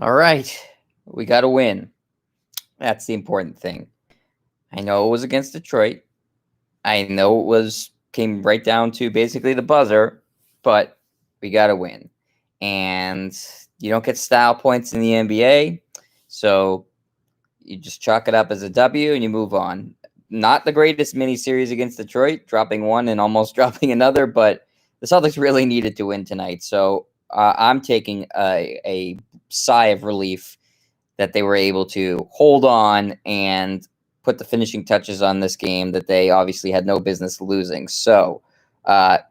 All right, we got to win. That's the important thing. I know it was against Detroit. I know it was came right down to basically the buzzer, but we got to win. And you don't get style points in the NBA, so you just chalk it up as a W and you move on. Not the greatest mini series against Detroit, dropping one and almost dropping another, but the Celtics really needed to win tonight. So I'm taking a sigh of relief that they were able to hold on and put the finishing touches on this game that they obviously had no business losing. So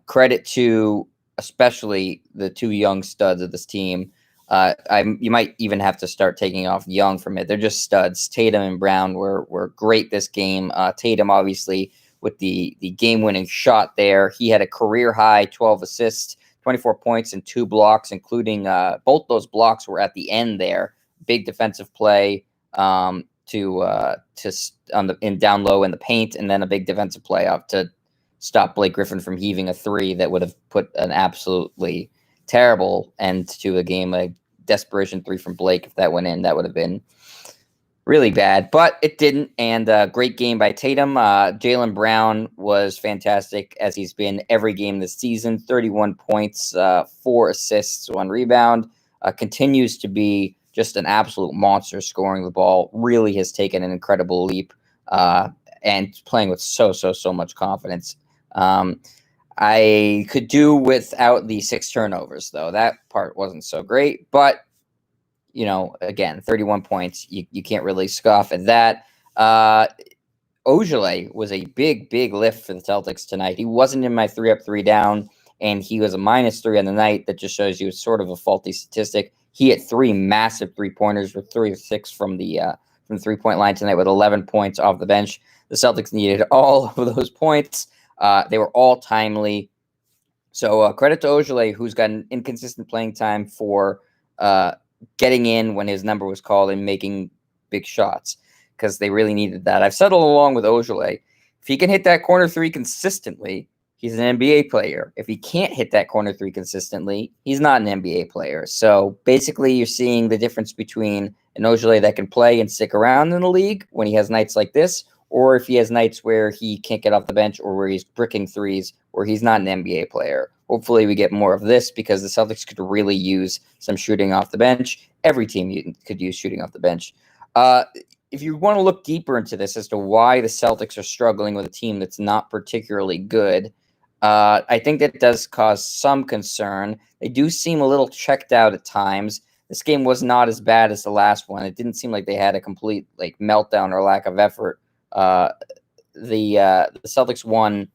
credit to especially the two young studs of this team. You might even have to start taking off Young from it. They're just studs. Tatum and Brown were great this game. Tatum obviously with the game winning shot there. He had a career high 12 assists, 24 points, and 2 blocks, including both those blocks were at the end there. Big defensive play to on the in down low in the paint, and then a big defensive play up to stop Blake Griffin from heaving a three that would have put an absolutely terrible end to a game. A desperation three from Blake, if that went in, that would have been really bad, but it didn't. And great game by Tatum. Jaylen Brown was fantastic as he's been every game this season. 31 points, 4 assists, 1 rebound. Continues to be just an absolute monster scoring the ball. Really has taken an incredible leap and playing with so much confidence. I could do without the 6 turnovers, though. That part wasn't so great, but again, 31 points. You can't really scoff at that. Ojale was a big lift for the Celtics tonight. He wasn't in my 3 up, 3 down, and he was a -3 on the night. That just shows you it's sort of a faulty statistic. He hit 3 massive 3-pointers with 3 of 6 from the 3-point line tonight with 11 points off the bench. The Celtics needed all of those points. They were all timely. So credit to Ojale, who's gotten inconsistent playing time for getting in when his number was called and making big shots because they really needed that. I've said all along with Ojale, if he can hit that corner three consistently, he's an NBA player. If he can't hit that corner three consistently, he's not an NBA player. So basically, you're seeing the difference between an Ojale that can play and stick around in the league when he has nights like this, or if he has nights where he can't get off the bench or where he's bricking threes, where he's not an NBA player. Hopefully we get more of this because the Celtics could really use some shooting off the bench. Every team could use shooting off the bench. If you want to look deeper into this as to why the Celtics are struggling with a team that's not particularly good, I think that does cause some concern. They do seem a little checked out at times. This game was not as bad as the last one. It didn't seem like they had a complete meltdown or lack of effort. The Celtics won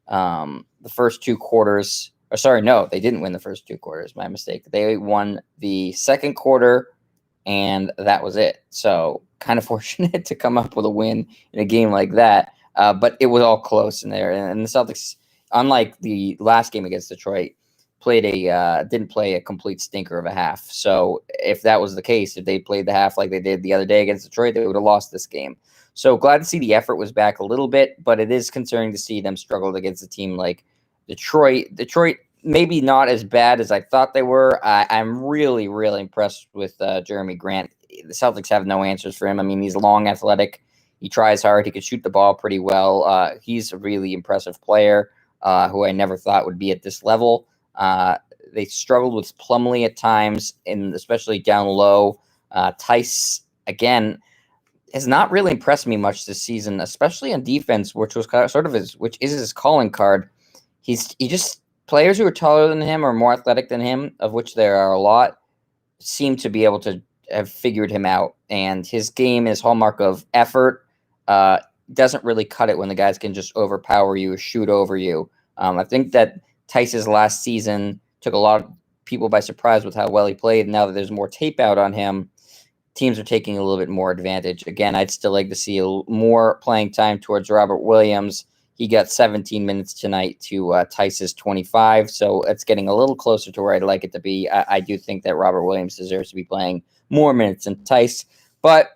the first 2 quarters. Or sorry, no, they didn't win the first 2 quarters. My mistake. They won the second quarter, and that was it. So kind of fortunate to come up with a win in a game like that. But it was all close in there. And the Celtics, unlike the last game against Detroit, didn't play a complete stinker of a half. So if that was the case, if they played the half like they did the other day against Detroit, they would have lost this game. So glad to see the effort was back a little bit, but it is concerning to see them struggle against a team like Detroit, maybe not as bad as I thought they were. I'm really impressed with Jeremy Grant. The Celtics have no answers for him. I mean, he's long, athletic. He tries hard. He can shoot the ball pretty well. He's a really impressive player who I never thought would be at this level. They struggled with Plumlee at times, and especially down low. Tice, again, has not really impressed me much this season, especially on defense, which was sort of his calling card. He just players who are taller than him or more athletic than him, of which there are a lot, seem to be able to have figured him out. And his game is hallmark of effort. Doesn't really cut it when the guys can just overpower you or shoot over you. I think that Tice's last season took a lot of people by surprise with how well he played. Now that there's more tape out on him, teams are taking a little bit more advantage. Again, I'd still like to see more playing time towards Robert Williams. He got 17 minutes tonight to Tice's 25, so it's getting a little closer to where I'd like it to be. I do think that Robert Williams deserves to be playing more minutes than Tice, but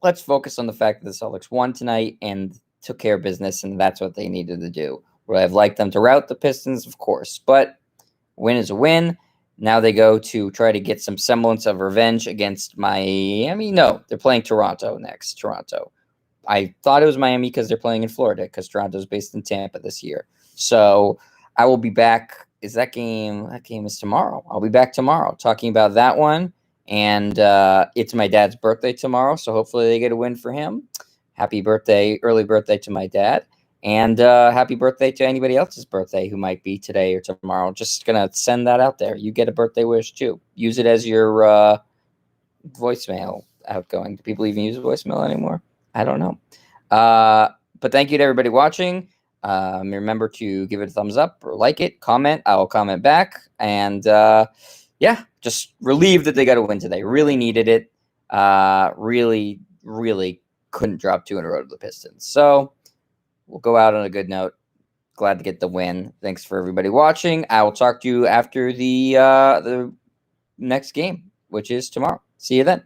let's focus on the fact that the Celtics won tonight and took care of business, and that's what they needed to do. Would I have liked them to rout the Pistons? Of course, but win is a win. Now they go to try to get some semblance of revenge against Miami. No, they're playing Toronto next. Toronto. I thought it was Miami because they're playing in Florida because Toronto's based in Tampa this year. So I will be back. Is that game? That game is tomorrow. I'll be back tomorrow talking about that one. And it's my dad's birthday tomorrow. So hopefully they get a win for him. Happy birthday, early birthday to my dad. And happy birthday to anybody else's birthday who might be today or tomorrow. Just going to send that out there. You get a birthday wish too. Use it as your voicemail outgoing. Do people even use voicemail anymore? I don't know. But thank you to everybody watching. Remember to give it a thumbs up or like it, comment. I will comment back. And yeah, just relieved that they got a win today. Really needed it. Really, really couldn't drop 2 in a row to the Pistons. So we'll go out on a good note. Glad to get the win. Thanks for everybody watching. I will talk to you after the next game, which is tomorrow. See you then.